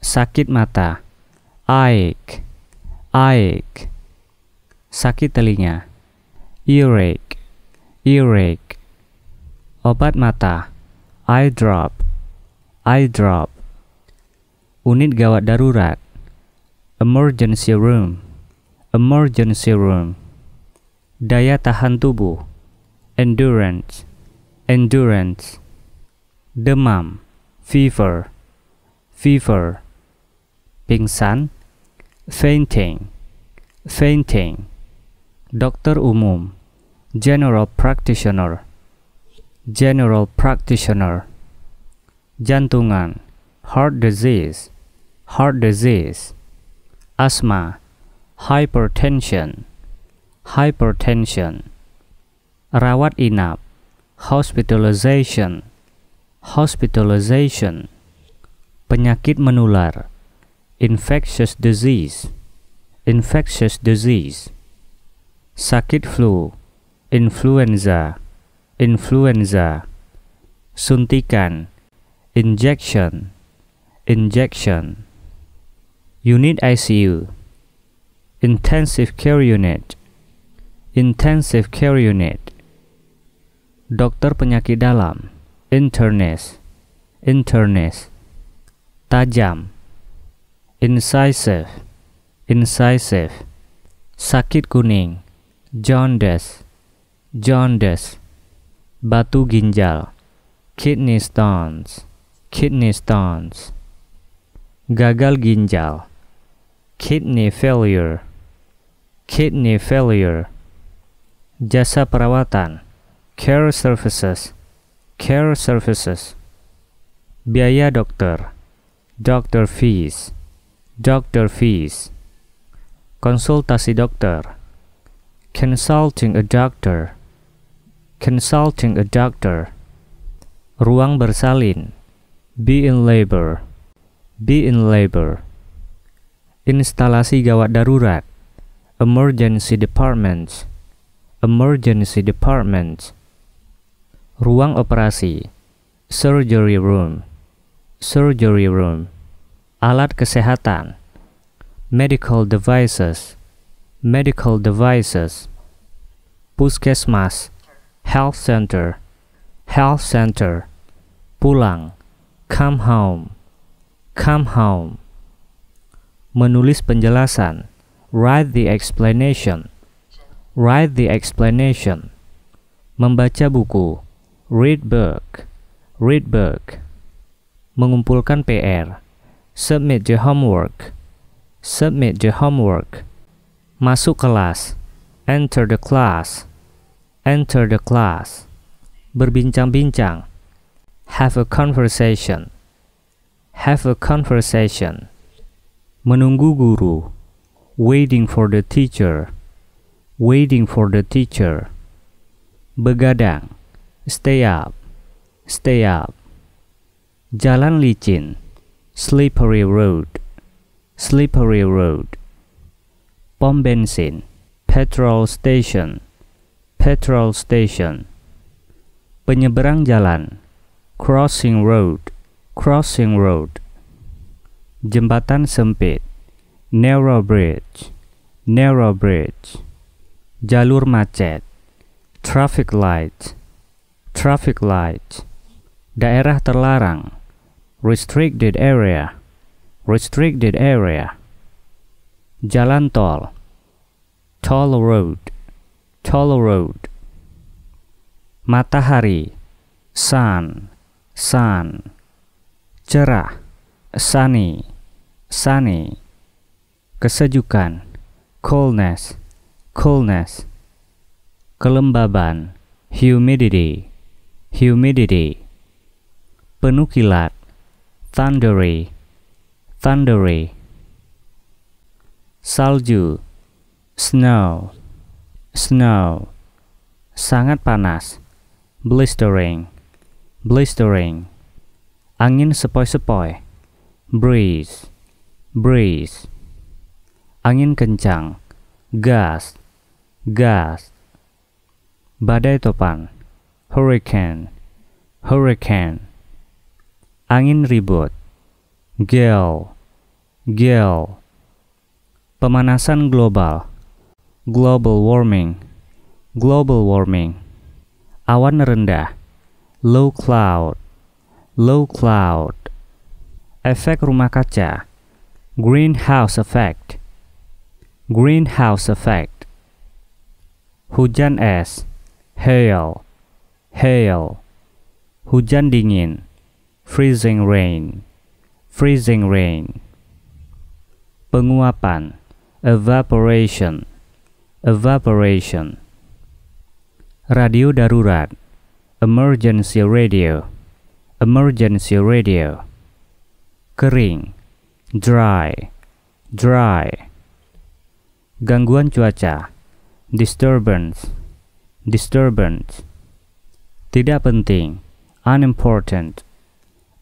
sakit mata, ache, ache. Sakit telinga, earache, earache. Obat mata, eye drop, eye drop. Unit gawat darurat, emergency room, emergency room. Daya tahan tubuh, endurance, endurance. Demam, fever, fever. Pingsan, fainting, fainting. Dokter umum, general practitioner, general practitioner. Jantungan, heart disease, heart disease. Asma, hypertension, hypertension. Rawat inap, hospitalization, hospitalization. Penyakit menular, infectious disease, infectious disease. Sakit flu, influenza, influenza. Suntikan, injection, injection. Unit ICU, intensive care unit, intensive care unit. Dokter penyakit dalam, internist, internist. Tajam, incisive, incisive. Sakit kuning, jaundice, jaundice. Batu ginjal, kidney stones, kidney stones. Gagal ginjal, kidney failure, kidney failure. Jasa perawatan, care services, care services. Biaya dokter, doctor fees, doctor fees. Konsultasi dokter, consulting a doctor, consulting a doctor. Ruang bersalin, be in labor, be in labor. Instalasi gawat darurat, emergency departments, emergency departments. Ruang operasi, surgery room, surgery room. Alat kesehatan, medical devices, medical devices. Puskesmas, health center, health center. Pulang, come home, come home. Menulis penjelasan, write the explanation, write the explanation. Membaca buku, read book, read book. Mengumpulkan PR, submit the homework, submit the homework. Masuk kelas, enter the class, enter the class. Berbincang-bincang, have a conversation, have a conversation. Menunggu guru, waiting for the teacher, waiting for the teacher. Begadang, stay up, stay up. Jalan licin, slippery road, slippery road. Pom bensin, petrol station, petrol station. Penyeberang jalan, crossing road, crossing road. Jembatan sempit, narrow bridge, narrow bridge. Jalur macet, traffic light, traffic light. Daerah terlarang, restricted area, restricted area. Jalan tol, toll road, toll road. Matahari, sun, sun. Cerah, sunny, sunny. Kesejukan, coolness, coolness. Kelembaban, humidity, humidity. Penuh kilat, thundery, thundery. Salju, snow, snow. Sangat panas, blistering, blistering. Angin sepoi-sepoi, breeze, breeze. Angin kencang, gust, gust. Badai topan, hurricane, hurricane. Angin ribut, gale, gale. Pemanasan global, global warming, global warming. Awan rendah, low cloud, low cloud. Efek rumah kaca, greenhouse effect, greenhouse effect. Hujan es, hail, hail. Hujan dingin, freezing rain, freezing rain. Penguapan, evaporation, evaporation. Radio darurat, emergency radio, emergency radio. Kering, dry, dry. Gangguan cuaca, disturbance, disturbance. Tidak penting, unimportant,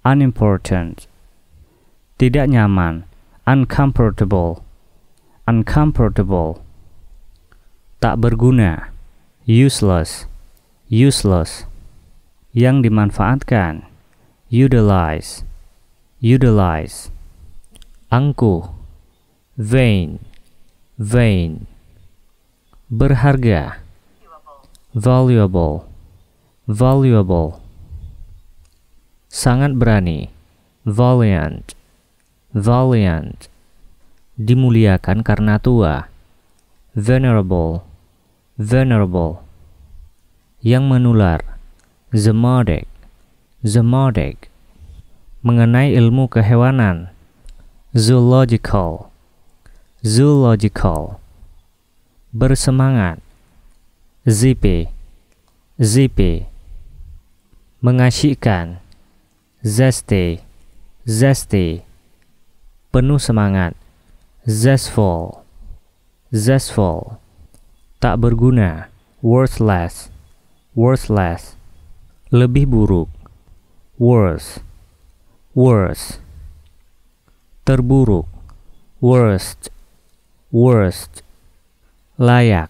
unimportant. Tidak nyaman, uncomfortable, uncomfortable. Tak berguna, useless, useless. Yang dimanfaatkan, utilize, utilize. Angkuh, vain, vain. Berharga, valuable, valuable. Sangat berani, valiant, valiant. Dimuliakan karena tua, venerable, venerable. Yang menular, zoonotic, zoonotic. Mengenai ilmu kehewanan, zoological, zoological. Bersemangat, zippy, zippy. Mengasyikkan, zesty, zesty. Penuh semangat, zestful, zestful. Tak berguna, worthless, worthless. Lebih buruk, worse, worse. Terburuk, worst, worst. Layak,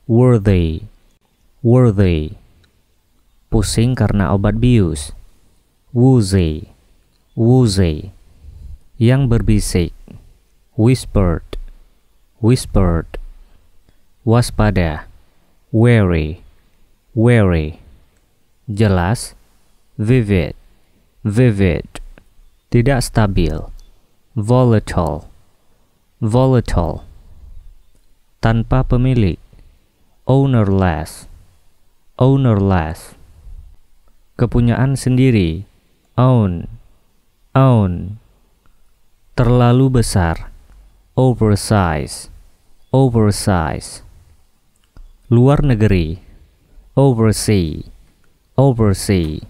worthy, worthy. Pusing karena obat bius, woozy, woozy. Yang berbisik, whispered, whispered. Waspada, wary, wary. Jelas, vivid, vivid. Tidak stabil, volatile, volatile. Tanpa pemilik, ownerless, ownerless. Kepunyaan sendiri, own, own. Terlalu besar, oversize, oversize. Luar negeri, oversea, oversea.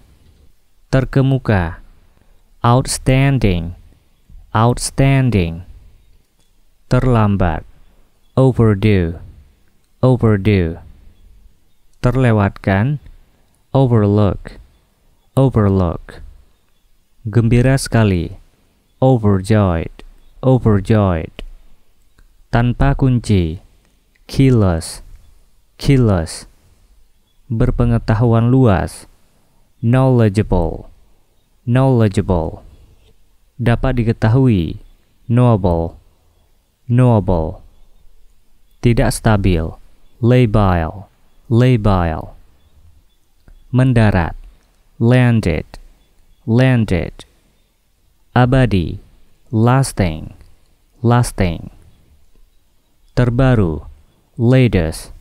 Terkemuka, outstanding, outstanding. Terlambat, overdue, overdue. Terlewatkan, overlook, overlook. Gembira sekali, overjoyed, overjoyed. Tanpa kunci, keyless, keyless. Berpengetahuan luas, knowledgeable, knowledgeable. Dapat diketahui, knowable, knowable. Tidak stabil, labile, labile. Mendarat, landed, landed. Abadi, lasting, lasting. Terbaru, latest,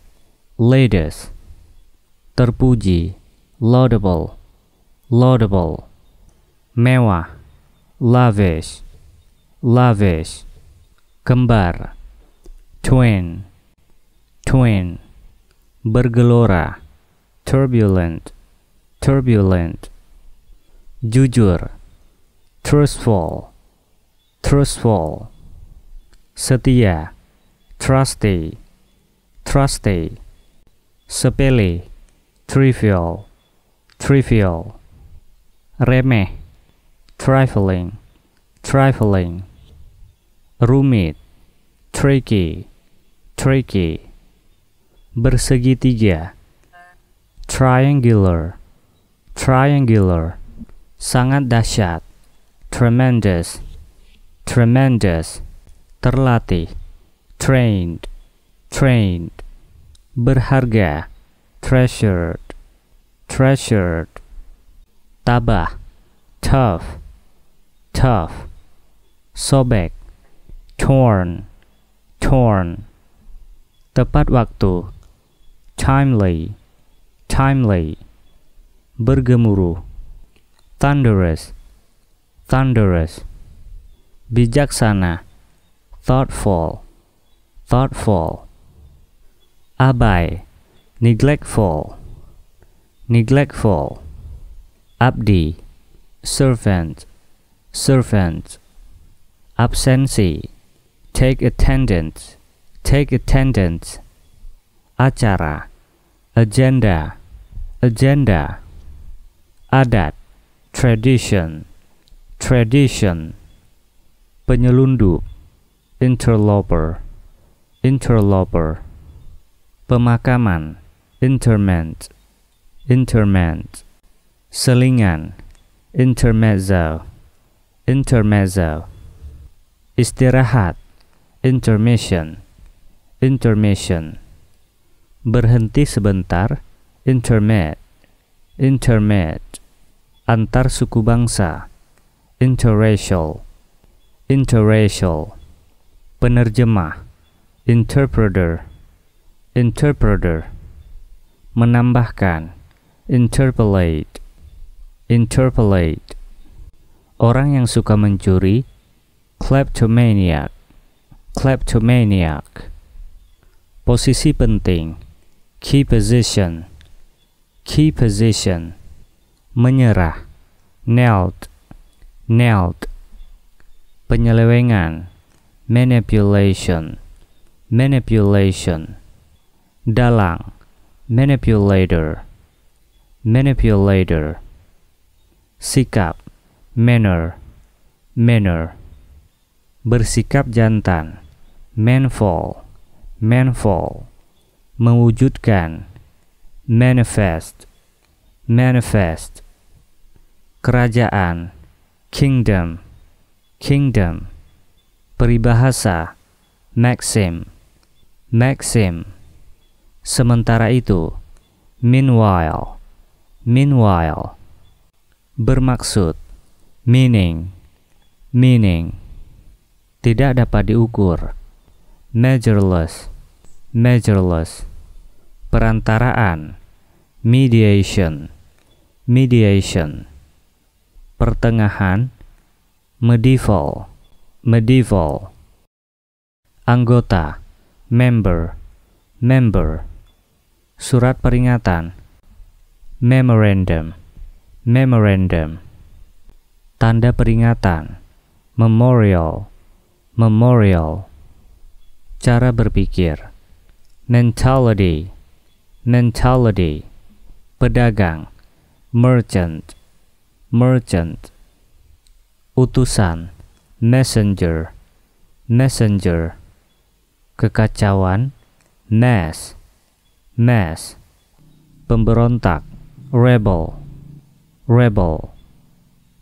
latest. Terpuji, laudable, laudable. Mewah, lavish, lavish. Kembar, twin, twin. Bergelora, turbulent, turbulent. Jujur, truthful, truthful. Setia, trusty, trusty. Sepele, trivial, trivial. Remeh, trifling, trifling. Rumit, tricky, tricky. Bersegitiga, triangular, triangular. Sangat dahsyat, tremendous, tremendous, terlatih, trained, trained, berharga, treasured, treasured, tabah, tough, tough, sobek, torn, torn, tepat waktu, timely, timely, bergemuruh, thunderous, thunderous, bijaksana, thoughtful, thoughtful, abai, neglectful, neglectful, abdi, servant, servant, absensi, take attendance, take attendance, acara, agenda, agenda, adat, tradition, tradition, penyelundup, interloper, interloper, pemakaman, interment, interment, selingan, intermezzo, intermezzo, istirahat, intermission, intermission, berhenti sebentar, intermit, intermit, antar suku bangsa, interracial, interracial, penerjemah, interpreter, interpreter, menambahkan, interpolate, interpolate, orang yang suka mencuri, kleptomaniac, kleptomaniac, posisi penting, key position, key position, menyerah, knelt, knelt, penyelewengan, manipulation, manipulation, dalang, manipulator, manipulator, sikap, manner, manner, bersikap jantan, manful, manful, mewujudkan, manifest, manifest, kerajaan, kingdom, kingdom, peribahasa, maxim, maxim, sementara itu, meanwhile, meanwhile, bermaksud, meaning, meaning, tidak dapat diukur, measureless, measureless, perantaraan, mediation, mediation, pertengahan, medieval, medieval, anggota, member, member, surat peringatan, memorandum, memorandum, tanda peringatan, memorial, memorial, cara berpikir, mentality, mentality, pedagang, merchant, merchant, utusan, messenger, messenger, kekacauan, mass, mass, pemberontak, rebel, rebel,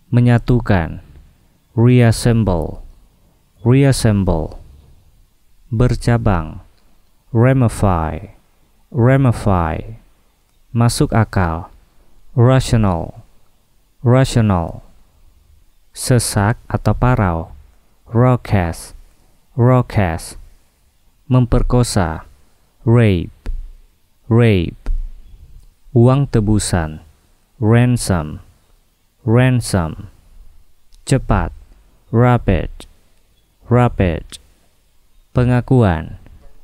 menyatukan, reassemble, reassemble, bercabang, ramify, ramify, masuk akal, rational, rational, sesak atau parau, raucous, raucous, memperkosa, rape, rape, uang tebusan, ransom, ransom, cepat, rapid, rapid, pengakuan,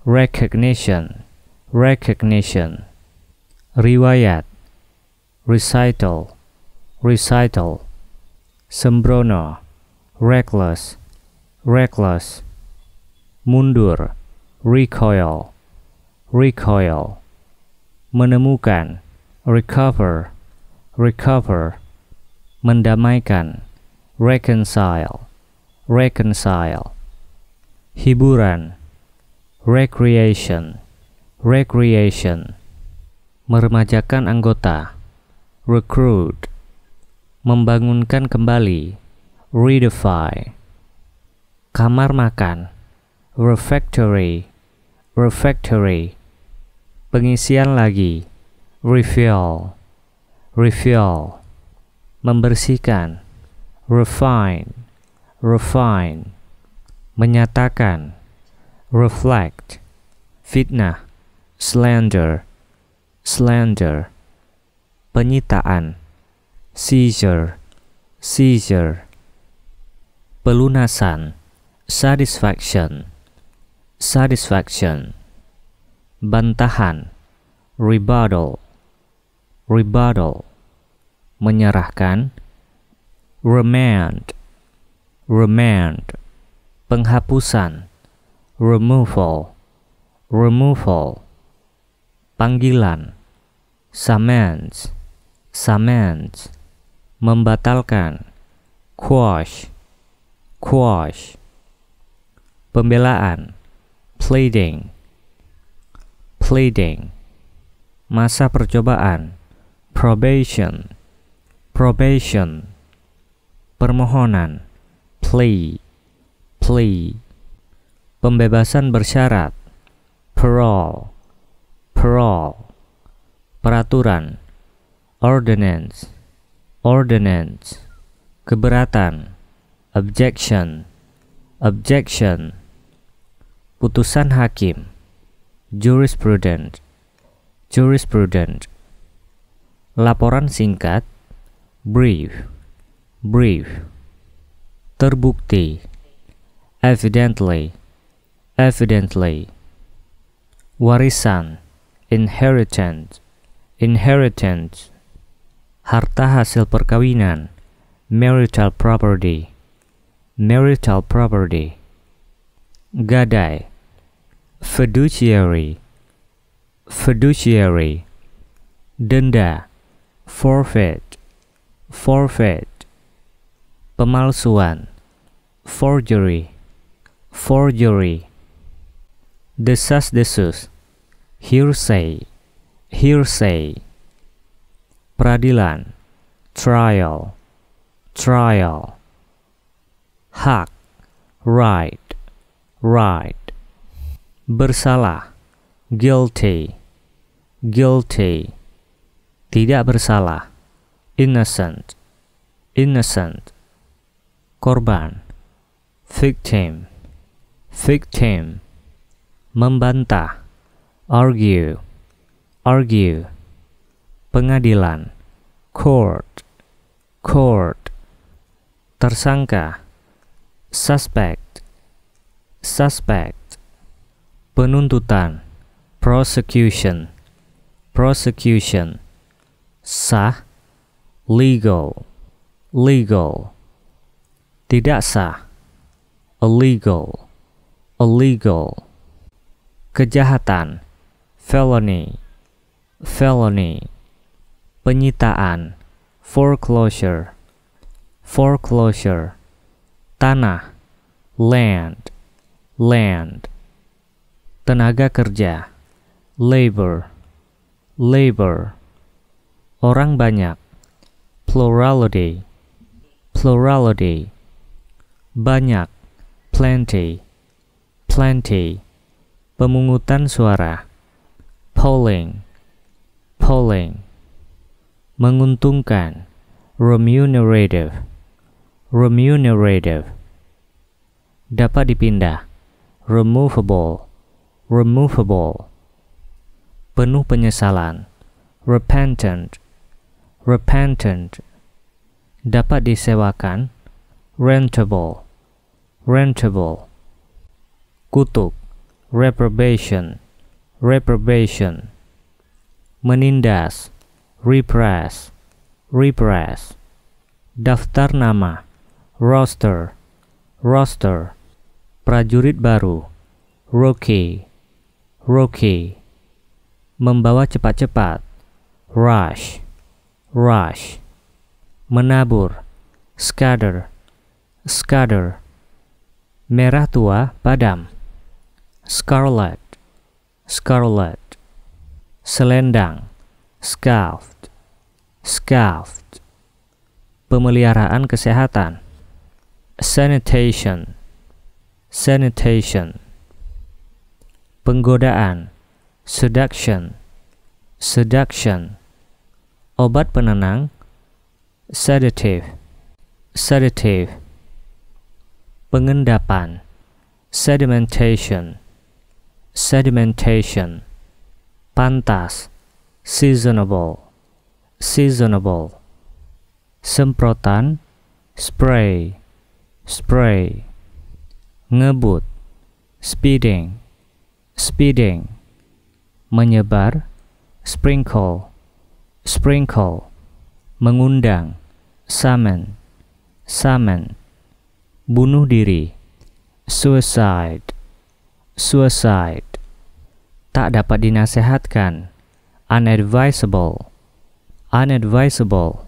recognition, recognition, riwayat, recital, recital, sembrono, reckless, reckless, mundur, recoil, recoil, menemukan, recover, recover, mendamaikan, reconcile, reconcile, hiburan, recreation, recreation, meremajakan anggota, recruit, membangunkan kembali, redefine, kamar makan, refectory, refectory, pengisian lagi, refill, refill, membersihkan, refine, refine, menyatakan, reflect, fitnah, slander, slander, penyitaan, seizure, seizure, pelunasan, satisfaction, satisfaction, bantahan, rebuttal, rebuttal, menyerahkan, remand, remand, penghapusan, removal, removal, panggilan, summons, summons, membatalkan, quash, quash, pembelaan, pleading, pleading, masa percobaan, probation, probation, permohonan, plea, plea, pembebasan bersyarat, parole, parole, peraturan, ordinance, ordinance, keberatan, objection, objection, putusan hakim, jurisprudent, jurisprudent, laporan singkat, brief, brief, terbukti, evidently, evidently, warisan, inheritance, inheritance, harta hasil perkawinan, marital property, marital property, gadai, fiduciary, fiduciary, denda, forfeit, forfeit, pemalsuan, forgery, forgery, desas-desus, hearsay, hearsay, peradilan, trial, trial, hak, right, right, bersalah, guilty, guilty, tidak bersalah, innocent, innocent, korban, victim, victim, membantah, argue, argue, pengadilan, court, court, tersangka, suspect, suspect, penuntutan, prosecution, prosecution, sah, legal, legal, tidak sah, illegal, illegal, kejahatan, felony, felony, penyitaan, foreclosure, foreclosure, tanah, land, land, tenaga kerja, labor, labor, orang banyak, plurality, plurality, banyak, plenty, plenty, pemungutan suara, polling, polling, menguntungkan, remunerative, remunerative, dapat dipindah, removable, removable, penuh penyesalan, repentant, repentant, dapat disewakan, rentable, rentable, kutuk, reprobation, reprobation, menindas, repress, repress, daftar nama, roster, roster, prajurit baru, rookie, rookie, membawa cepat-cepat, rush, rush, menabur, scatter, scatter, merah tua padam, scarlet, scarlet, selendang, scalped, scalped, pemeliharaan kesehatan, sanitation, sanitation. Penggodaan, seduction, seduction. Obat penenang, sedative, sedative. Pengendapan, sedimentation, sedimentation. Pantas, seasonable, seasonable. Semprotan, spray, spray. Ngebut, speeding, speeding. Menyebar, sprinkle, sprinkle. Mengundang, summon, summon. Bunuh diri, suicide, suicide. Tak dapat dinasehatkan, unadvisable, unadvisable.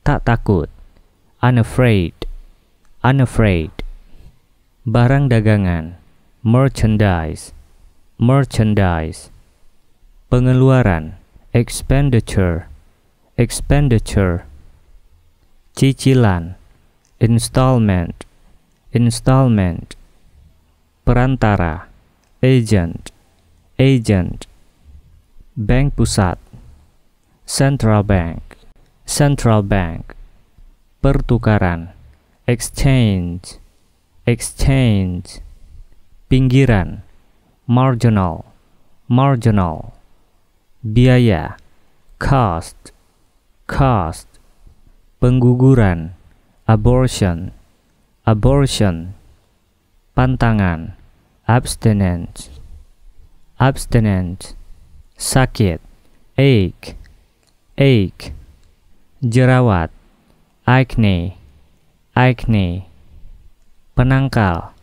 Tak takut, unafraid, unafraid. Barang dagangan, merchandise, merchandise. Pengeluaran, expenditure, expenditure. Cicilan, installment, installment. Perantara, agent, agent. Bank pusat, central bank, central bank. Pertukaran, exchange, exchange. Pinggiran, marginal, marginal. Biaya, cost, cost. Pengguguran, abortion, abortion. Pantangan, abstinence, abstinence. Sakit, ache, ache. Jerawat, acne, acne. Penangkal,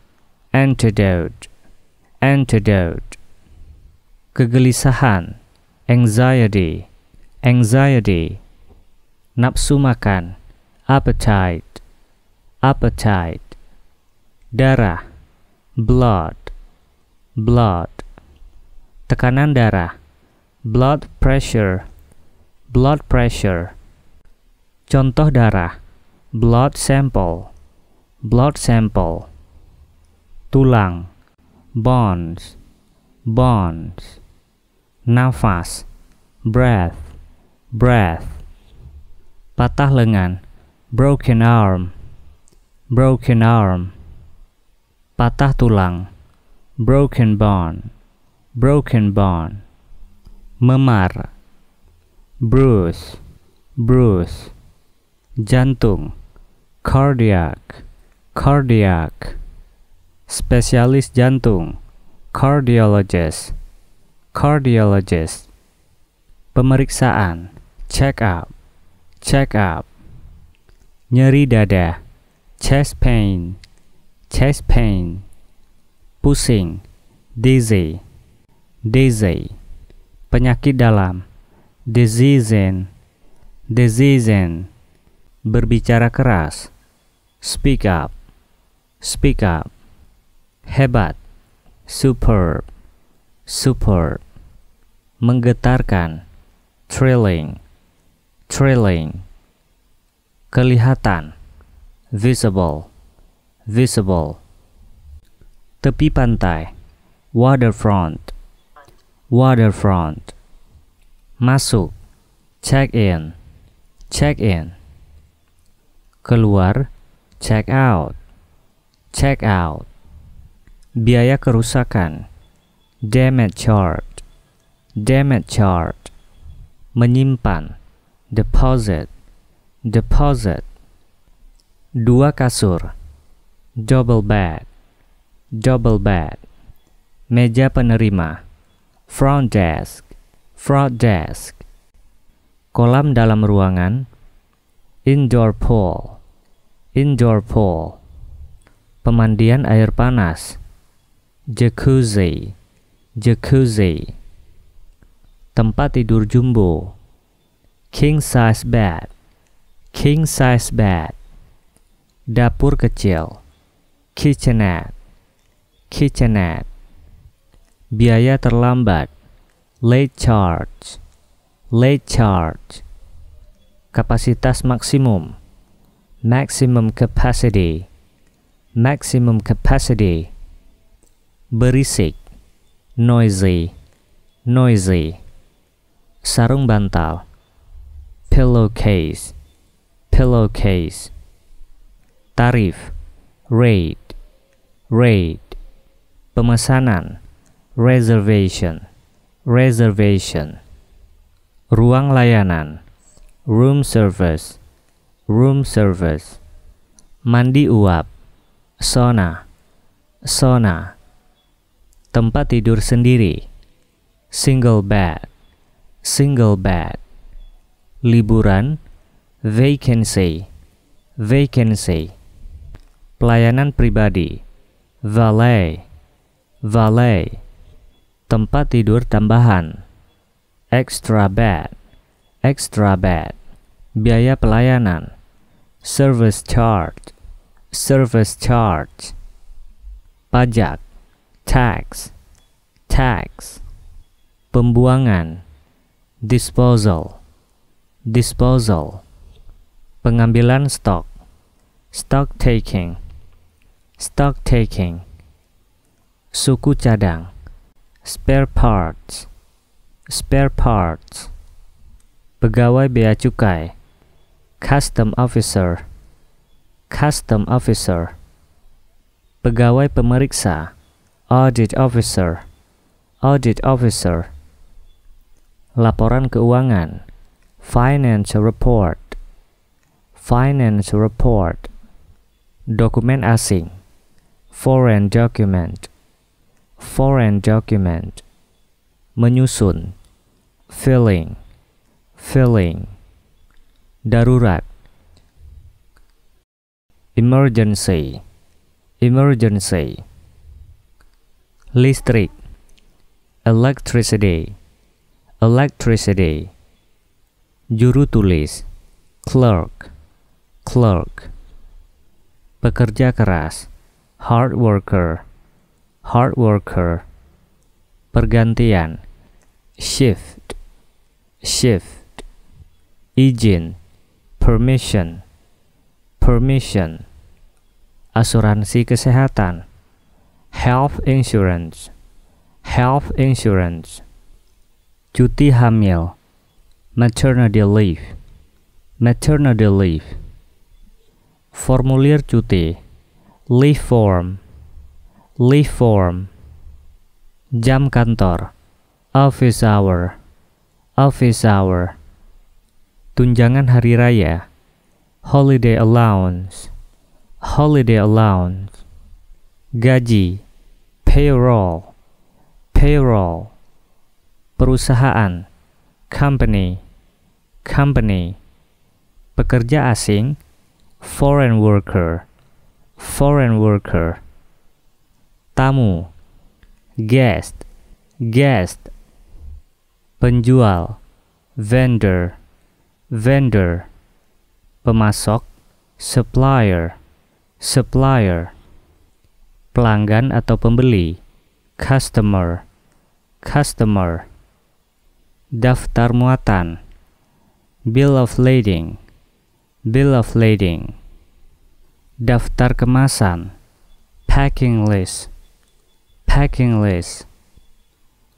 antidote, antidote. Kegelisahan, anxiety, anxiety. Nafsu makan, appetite, appetite. Darah, blood, blood. Tekanan darah, blood pressure, blood pressure. Contoh darah, blood sample, blood sample. Tulang, bones, bones. Nafas, breath, breath. Patah lengan, broken arm, broken arm. Patah tulang, broken bone, broken bone. Memar, bruise, bruise. Jantung, cardiac, cardiac. Spesialis jantung, cardiologist, cardiologist. Pemeriksaan, check up, check up. Nyeri dada, chest pain, chest pain. Pusing, dizzy, dizzy. Penyakit dalam, diseasing, diseasing. Berbicara keras, speak up, speak up. Hebat, superb, superb. Menggetarkan, thrilling, thrilling. Kelihatan, visible, visible. Tepi pantai, waterfront, waterfront. Masuk, check in, check in. Keluar, check out, check out. Biaya kerusakan, damage charge, damage charge. Menyimpan, deposit, deposit. Dua kasur, double bed, double bed. Meja penerima, front desk, front desk. Kolam dalam ruangan, indoor pool, indoor pool. Pemandian air panas, jacuzzi, jacuzzi. Tempat tidur jumbo, king size bed, king size bed. Dapur kecil, kitchenette, kitchenette. Biaya terlambat, late charge, late charge. Kapasitas maksimum, maximum capacity, maximum capacity, berisik, noisy, noisy, sarung bantal, pillowcase, pillowcase, tarif, rate, rate, pemesanan, reservation, reservation, ruang layanan, room service, room service, mandi uap, sauna, sauna, tempat tidur sendiri, single bed, single bed, liburan, vacancy, vacancy, pelayanan pribadi, valet, valet, tempat tidur tambahan, extra bed, extra bed, biaya pelayanan, service charge, service charge, pajak, tax, tax, pembuangan, disposal, disposal, pengambilan stok, stock taking, stock taking, suku cadang, spare parts, spare parts, pegawai bea cukai, custom officer, custom officer, pegawai pemeriksa, audit officer, audit officer, laporan keuangan, financial report, financial report, dokumen asing, foreign document, foreign document, menyusun, filling, filling, darurat, emergency, emergency, listrik, electricity, electricity, juru tulis, clerk, clerk, pekerja keras, hard worker, hard worker, pergantian, shift, shift, izin, permission, permission, asuransi kesehatan, health insurance, health insurance, cuti hamil, maternity leave, maternity leave, formulir cuti, leave form, leave form, jam kantor, office hour, office hour, tunjangan hari raya, holiday allowance, holiday allowance, gaji, payroll, payroll, perusahaan, company, company, pekerja asing, foreign worker, foreign worker, tamu, guest, guest, penjual, vendor, vendor, pemasok, supplier, supplier, pelanggan atau pembeli, customer, customer, daftar muatan, bill of lading, bill of lading, daftar kemasan, packing list, packing list,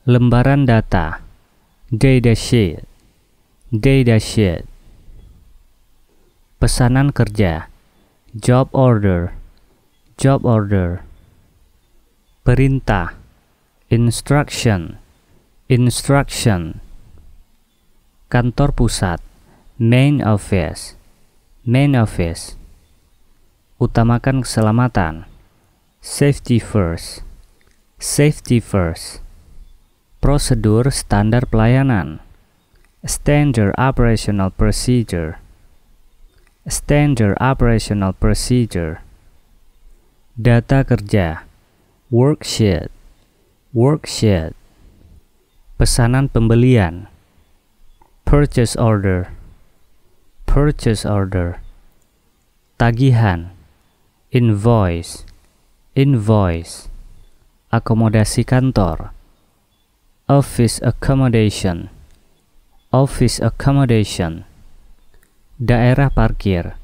lembaran data, data sheet, data sheet, pesanan kerja, job order, job order, perintah, instruction, instruction, kantor pusat, main office, main office, utamakan keselamatan, safety first, safety first, prosedur standar pelayanan, standard operational procedure, standard operational procedure, data kerja, worksheet, worksheet, pesanan pembelian, purchase order, purchase order, tagihan, invoice, invoice, akomodasi kantor, office accommodation, office accommodation, daerah parkir,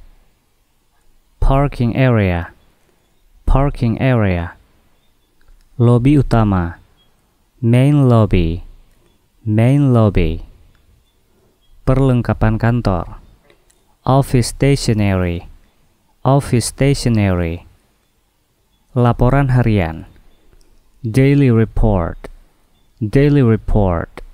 parking area, parking area. Lobi utama, main lobby, main lobby. Perlengkapan kantor, office stationery, office stationery. Laporan harian, daily report, daily report.